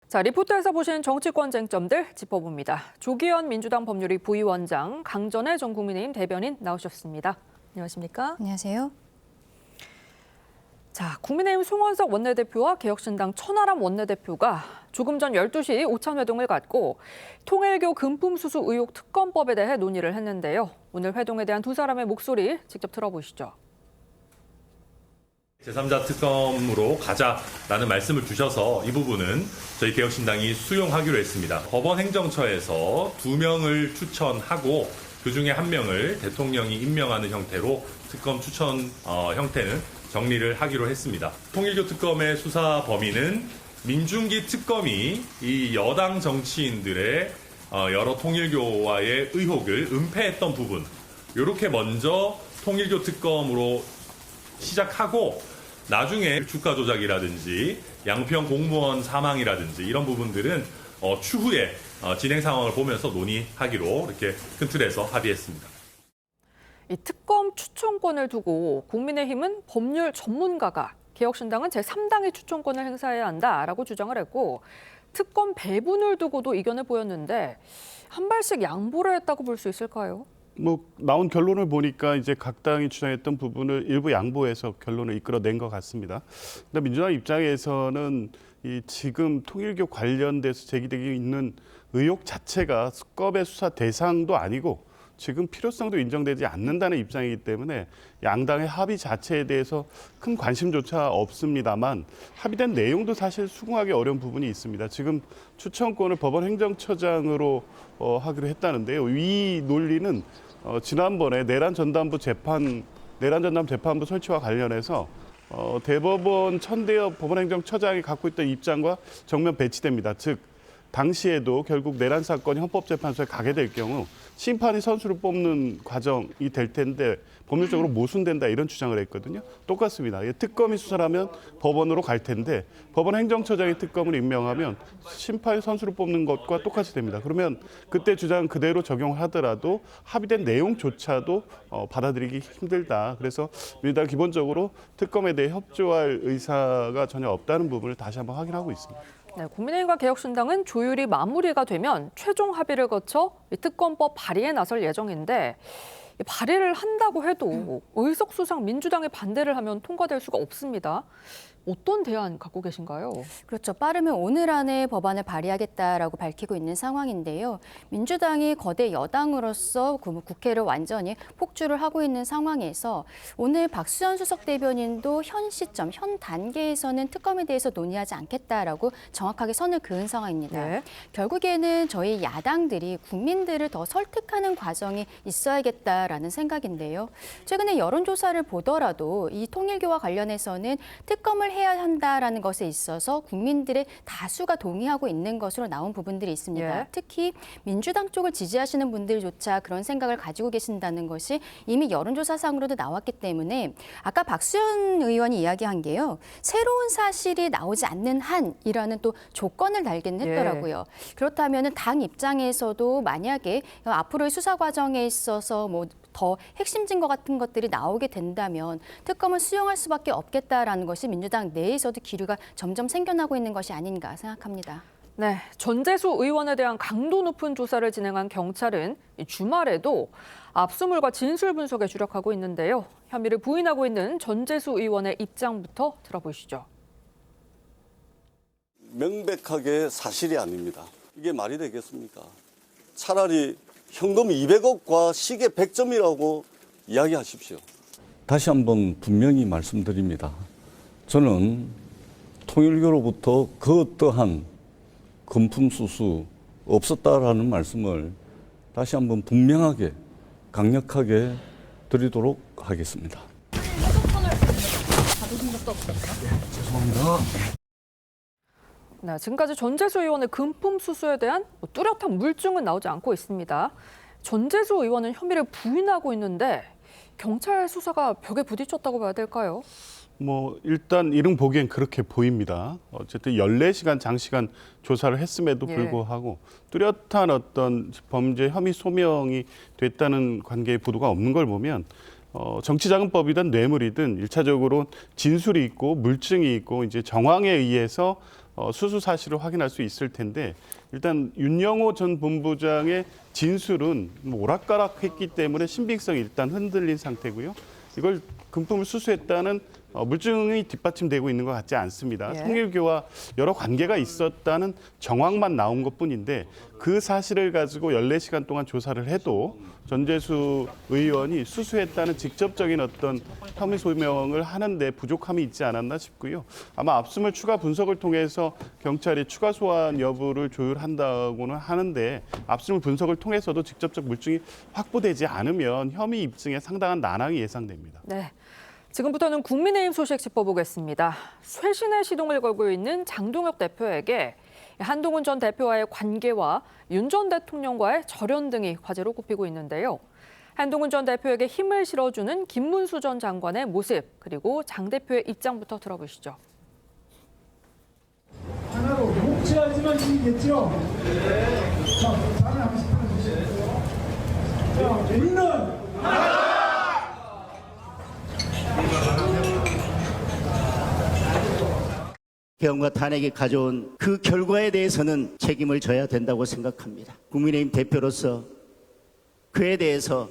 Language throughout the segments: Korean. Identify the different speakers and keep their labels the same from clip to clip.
Speaker 1: 자, 리포트에서 보신 정치권 쟁점들 짚어봅니다. 조기현 민주당 법률위 부위원장, 강전의 전 국민의힘 대변인 나오셨습니다. 안녕하십니까?
Speaker 2: 안녕하세요.
Speaker 1: 자, 국민의힘 송원석 원내대표와 개혁신당 천하람 원내대표가 조금 전 12시 오찬 회동을 갖고 통일교 금품수수 의혹 특검법에 대해 논의를 했는데요. 오늘 회동에 대한 두 사람의 목소리 직접 들어보시죠.
Speaker 3: 제3자 특검으로 가자라는 말씀을 주셔서 이 부분은 저희 개혁신당이 수용하기로 했습니다. 법원 행정처에서 2명을 추천하고 그중에 1명을 대통령이 임명하는 형태로 특검 추천 형태는 정리를 하기로 했습니다. 통일교 특검의 수사 범위는 민중기 특검이 이 여당 정치인들의 여러 통일교와의 의혹을 은폐했던 부분, 이렇게 먼저 통일교 특검으로 시작하고 나중에 주가 조작이라든지 양평 공무원 사망이라든지 이런 부분들은 추후에 진행 상황을 보면서 논의하기로 이렇게 큰 틀에서 합의했습니다.
Speaker 1: 이 특검 추천권을 두고 국민의힘은 법률 전문가가, 개혁신당은 제3당의 추천권을 행사해야 한다라고 주장을 했고 특검 배분을 두고도 이견을 보였는데 한 발씩 양보를 했다고 볼 수 있을까요?
Speaker 4: 나온 결론을 보니까 이제 각 당이 주장했던 부분을 일부 양보해서 결론을 이끌어낸 것 같습니다. 근데 민주당 입장에서는 이 지금 통일교 관련돼서 제기되고 있는 의혹 자체가 특검의 수사 대상도 아니고 지금 필요성도 인정되지 않는다는 입장이기 때문에 양당의 합의 자체에 대해서 큰 관심조차 없습니다만 합의된 내용도 사실 수긍하기 어려운 부분이 있습니다. 지금 추천권을 법원 행정처장으로 하기로 했다는데요. 이 논리는 지난번에 내란 전담 재판부 설치와 관련해서 대법원 천대엽 법원행정처장이 갖고 있던 입장과 정면 배치됩니다. 즉 당시에도 결국 내란 사건이 헌법재판소에 가게 될 경우 심판이 선수를 뽑는 과정이 될 텐데 법률적으로 모순된다 이런 주장을 했거든요. 똑같습니다. 특검이 수사하면 법원으로 갈 텐데 법원 행정처장이 특검을 임명하면 심판이 선수를 뽑는 것과 똑같이 됩니다. 그러면 그때 주장 그대로 적용을 하더라도 합의된 내용조차도 받아들이기 힘들다. 그래서 민주당 기본적으로 특검에 대해 협조할 의사가 전혀 없다는 부분을 다시 한번 확인하고 있습니다.
Speaker 1: 네, 국민의힘과 개혁신당은 조율이 마무리가 되면 최종 합의를 거쳐 특검법 발의에 나설 예정인데 발의를 한다고 해도 의석수상 민주당이 반대를 하면 통과될 수가 없습니다. 어떤 대안 갖고 계신가요?
Speaker 2: 그렇죠. 빠르면 오늘 안에 법안을 발의하겠다라고 밝히고 있는 상황인데요. 민주당이 거대 여당으로서 국회를 완전히 폭주를 하고 있는 상황에서 오늘 박수현 수석 대변인도 현 시점, 현 단계에서는 특검에 대해서 논의하지 않겠다라고 정확하게 선을 그은 상황입니다.
Speaker 1: 네.
Speaker 2: 결국에는 저희 야당들이 국민들을 더 설득하는 과정이 있어야겠다라는 생각인데요. 최근에 여론조사를 보더라도 이 통일교와 관련해서는 특검을 해야 한다라는 것에 있어서 국민들의 다수가 동의하고 있는 것으로 나온 부분들이 있습니다.
Speaker 1: 예.
Speaker 2: 특히 민주당 쪽을 지지하시는 분들조차 그런 생각을 가지고 계신다는 것이 이미 여론조사상으로도 나왔기 때문에 아까 박수현 의원이 이야기한 게요. 새로운 사실이 나오지 않는 한이라는 또 조건을 달긴 했더라고요. 그렇다면 당 입장에서도 만약에 앞으로의 수사 과정에 있어서 더 핵심 증거 같은 것들이 나오게 된다면 특검을 수용할 수밖에 없겠다라는 것이 민주당 내에서도 기류가 점점 생겨나고 있는 것이 아닌가 생각합니다.
Speaker 1: 네, 전재수 의원에 대한 강도 높은 조사를 진행한 경찰은 주말에도 압수물과 진술 분석에 주력하고 있는데요. 혐의를 부인하고 있는 전재수 의원의 입장부터 들어보시죠.
Speaker 5: 명백하게 사실이 아닙니다. 이게 말이 되겠습니까? 차라리 현금 200억과 시계 100점이라고 이야기하십시오.
Speaker 6: 다시 한번 분명히 말씀드립니다. 저는 통일교로부터 그 어떠한 금품수수 없었다라는 말씀을 다시 한번 분명하게 강력하게 드리도록 하겠습니다. 죄송합니다.
Speaker 1: 네, 지금까지 전재수 의원의 금품 수수에 대한 뚜렷한 물증은 나오지 않고 있습니다. 전재수 의원은 혐의를 부인하고 있는데 경찰 수사가 벽에 부딪혔다고 봐야 될까요?
Speaker 4: 일단 이름 보기엔 그렇게 보입니다. 어쨌든 14시간 장시간 조사를 했음에도 불구하고 뚜렷한 어떤 범죄 혐의 소명이 됐다는 관계의 보도가 없는 걸 보면 정치자금법이든 뇌물이든 1차적으로 진술이 있고 물증이 있고 이제 정황에 의해서 수수 사실을 확인할 수 있을 텐데 일단 윤영호 전 본부장의 진술은 오락가락했기 때문에 신빙성이 일단 흔들린 상태고요. 이걸 금품을 수수했다는 물증이 뒷받침되고 있는 것 같지 않습니다.
Speaker 1: 예.
Speaker 4: 통일교와 여러 관계가 있었다는 정황만 나온 것뿐인데 그 사실을 가지고 14시간 동안 조사를 해도 전재수 의원이 수수했다는 직접적인 어떤 혐의 소명을 하는데 부족함이 있지 않았나 싶고요. 아마 압수물 추가 분석을 통해서 경찰이 추가 소환 여부를 조율한다고는 하는데 압수물 분석을 통해서도 직접적 물증이 확보되지 않으면 혐의 입증에 상당한 난항이 예상됩니다.
Speaker 1: 네. 지금부터는 국민의힘 소식 짚어보겠습니다. 쇄신의 시동을 걸고 있는 장동혁 대표에게 한동훈 전 대표와의 관계와 윤 전 대통령과의 절연 등이 과제로 꼽히고 있는데요. 한동훈 전 대표에게 힘을 실어주는 김문수 전 장관의 모습, 그리고 장 대표의 입장부터 들어보시죠.
Speaker 7: 하나로 목재하지만 이기겠죠? 자, 자를 한 번씩 보여주세요. 자, 우리는
Speaker 8: 개헌과 탄핵이 가져온 그 결과에 대해서는 책임을 져야 된다고 생각합니다. 국민의힘 대표로서 그에 대해서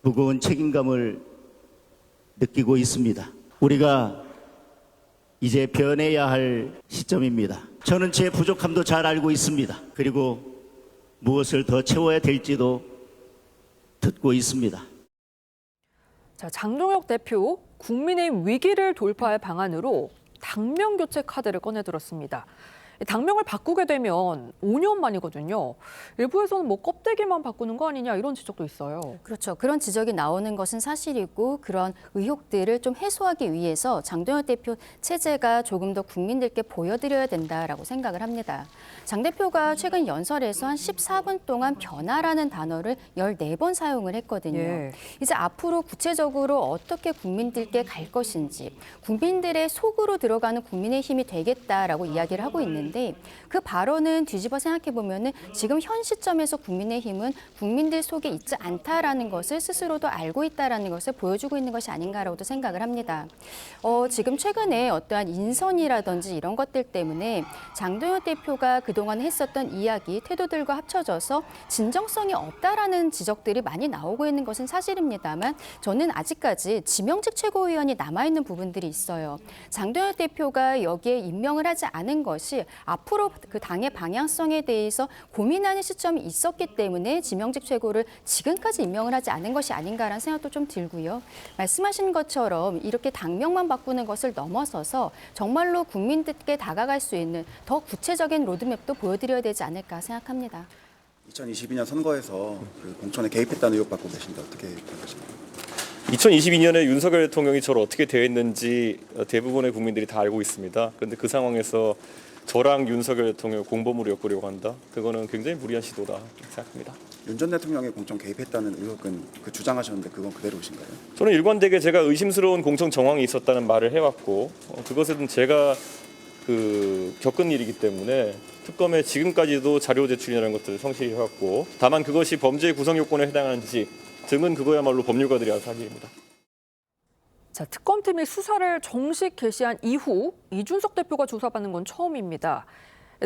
Speaker 8: 무거운 책임감을 느끼고 있습니다. 우리가 이제 변해야 할 시점입니다. 저는 제 부족함도 잘 알고 있습니다. 그리고 무엇을 더 채워야 될지도 듣고 있습니다.
Speaker 1: 자, 장동혁 대표, 국민의힘 위기를 돌파할 방안으로 당명 교체 카드를 꺼내들었습니다. 당명을 바꾸게 되면 5년 만이거든요. 일부에서는 뭐 껍데기만 바꾸는 거 아니냐 이런 지적도 있어요.
Speaker 2: 그렇죠. 그런 지적이 나오는 것은 사실이고 그런 의혹들을 좀 해소하기 위해서 장동혁 대표 체제가 조금 더 국민들께 보여드려야 된다라고 생각을 합니다. 장 대표가 최근 연설에서 한 14분 동안 변화라는 단어를 14번 사용을 했거든요.
Speaker 1: 예.
Speaker 2: 이제 앞으로 구체적으로 어떻게 국민들께 갈 것인지 국민들의 속으로 들어가는 국민의힘이 되겠다라고 이야기를 하고 있는데 그 발언은 뒤집어 생각해 보면은 지금 현 시점에서 국민의힘은 국민들 속에 있지 않다라는 것을 스스로도 알고 있다라는 것을 보여주고 있는 것이 아닌가라고도 생각을 합니다. 지금 최근에 어떠한 인선이라든지 이런 것들 때문에 장동혁 대표가 그동안 했었던 이야기, 태도들과 합쳐져서 진정성이 없다라는 지적들이 많이 나오고 있는 것은 사실입니다만 저는 아직까지 지명직 최고위원이 남아있는 부분들이 있어요. 장동혁 대표가 여기에 임명을 하지 않은 것이 앞으로 그 당의 방향성에 대해서 고민하는 시점이 있었기 때문에 지명직 최고를 지금까지 임명을 하지 않은 것이 아닌가라는 생각도 좀 들고요. 말씀하신 것처럼 이렇게 당명만 바꾸는 것을 넘어서서 정말로 국민들께 다가갈 수 있는 더 구체적인 로드맵도 보여드려야 되지 않을까 생각합니다.
Speaker 9: 2022년 선거에서 그 공천에 개입했다는 의혹 받고 계신데 어떻게 생각하십니까?
Speaker 10: 2022년에 윤석열 대통령이 저를 어떻게 대했는지 대부분의 국민들이 다 알고 있습니다. 그런데 그 상황에서 저랑 윤석열 대통령 공범으로 엮으려고 한다? 그거는 굉장히 무리한 시도다 생각합니다.
Speaker 9: 윤 전 대통령이 공천 개입했다는 의혹은 그 주장하셨는데 그건 그대로이신가요?
Speaker 10: 저는 일관되게 제가 의심스러운 공천 정황이 있었다는 말을 해왔고 그것은 제가 겪은 일이기 때문에 특검에 지금까지도 자료 제출이라는 것들을 성실히 해왔고 다만 그것이 범죄 구성 요건에 해당하는지 등은 그거야말로 법률가들이 알아서 할 일입니다.
Speaker 1: 자, 특검팀이 수사를 정식 개시한 이후 이준석 대표가 조사받는 건 처음입니다.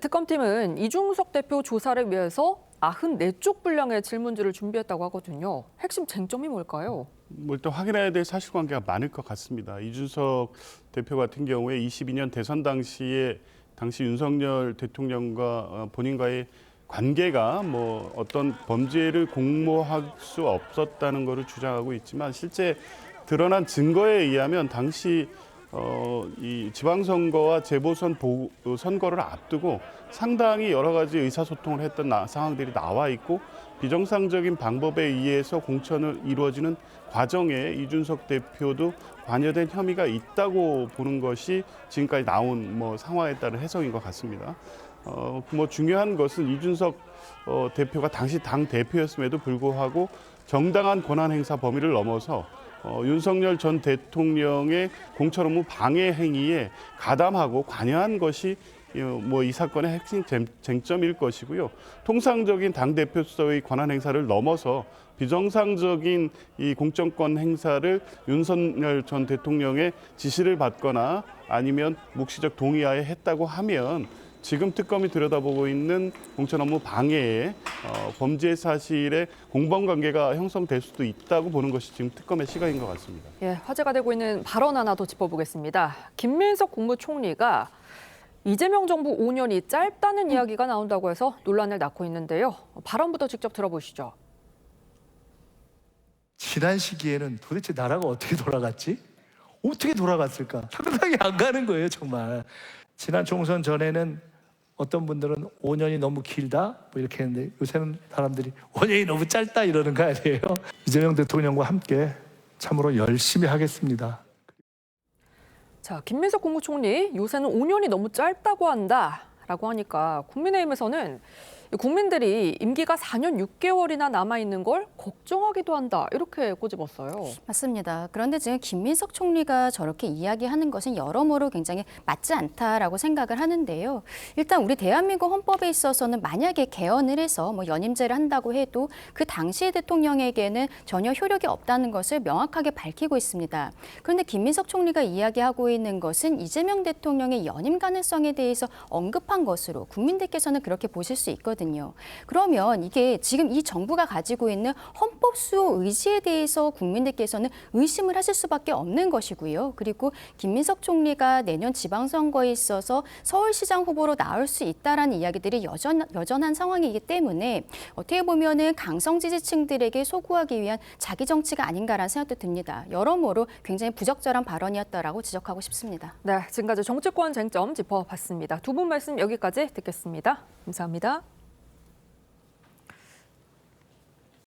Speaker 1: 특검팀은 이준석 대표 조사를 위해서 94쪽 분량의 질문지를 준비했다고 하거든요. 핵심 쟁점이 뭘까요?
Speaker 4: 일단 확인해야 될 사실관계가 많을 것 같습니다. 이준석 대표 같은 경우에 22년 대선 당시에 당시 윤석열 대통령과 본인과의 관계가 뭐 어떤 범죄를 공모할 수 없었다는 것을 주장하고 있지만 실제 드러난 증거에 의하면 당시 이 지방선거와 재보선 선거를 앞두고 상당히 여러 가지 의사소통을 했던 상황들이 나와 있고 비정상적인 방법에 의해서 공천을 이루어지는 과정에 이준석 대표도 관여된 혐의가 있다고 보는 것이 지금까지 나온 상황에 따른 해석인 것 같습니다. 중요한 것은 이준석 대표가 당시 당 대표였음에도 불구하고 정당한 권한 행사 범위를 넘어서 윤석열 전 대통령의 공천 업무 방해 행위에 가담하고 관여한 것이 뭐 이 사건의 핵심 쟁점일 것이고요. 통상적인 당 대표로서의 권한 행사를 넘어서 비정상적인 이 공천권 행사를 윤석열 전 대통령의 지시를 받거나 아니면 묵시적 동의하에 했다고 하면 지금 특검이 들여다보고 있는 공천 업무 방해에 범죄 사실의 공범 관계가 형성될 수도 있다고 보는 것이 지금 특검의 시각인 것 같습니다.
Speaker 1: 예, 화제가 되고 있는 발언 하나 더 짚어보겠습니다. 김민석 국무총리가 이재명 정부 5년이 짧다는 이야기가 나온다고 해서 논란을 낳고 있는데요. 발언부터 직접 들어보시죠.
Speaker 11: 지난 시기에는 도대체 나라가 어떻게 돌아갔지? 어떻게 돌아갔을까? 상상이 안 가는 거예요, 정말. 지난 총선 전에는 어떤 분들은 5년이 너무 길다 뭐 이렇게 했는데 요새는 사람들이 5년이 너무 짧다 이러는 거 아니에요? 이재명 대통령과 함께 참으로 열심히 하겠습니다.
Speaker 1: 자, 김민석 국무총리 요새는 5년이 너무 짧다고 한다라고 하니까 국민의힘에서는 국민들이 임기가 4년 6개월이나 남아있는 걸 걱정하기도 한다 이렇게 꼬집었어요.
Speaker 2: 맞습니다. 그런데 지금 김민석 총리가 저렇게 이야기하는 것은 여러모로 굉장히 맞지 않다라고 생각을 하는데요. 일단 우리 대한민국 헌법에 있어서는 만약에 개헌을 해서 뭐 연임제를 한다고 해도 그 당시 대통령에게는 전혀 효력이 없다는 것을 명확하게 밝히고 있습니다. 그런데 김민석 총리가 이야기하고 있는 것은 이재명 대통령의 연임 가능성에 대해서 언급한 것으로 국민들께서는 그렇게 보실 수 있거든요. 그러면 이게 지금 이 정부가 가지고 있는 헌법 수호 의지에 대해서 국민들께서는 의심을 하실 수밖에 없는 것이고요. 그리고 김민석 총리가 내년 지방선거에 있어서 서울시장 후보로 나올 수 있다라는 이야기들이 여전한 상황이기 때문에 어떻게 보면은 강성 지지층들에게 소구하기 위한 자기 정치가 아닌가라는 생각도 듭니다. 여러모로 굉장히 부적절한 발언이었다라고 지적하고 싶습니다.
Speaker 1: 네, 지금까지 정치권 쟁점 짚어봤습니다. 두 분 말씀 여기까지 듣겠습니다. 감사합니다.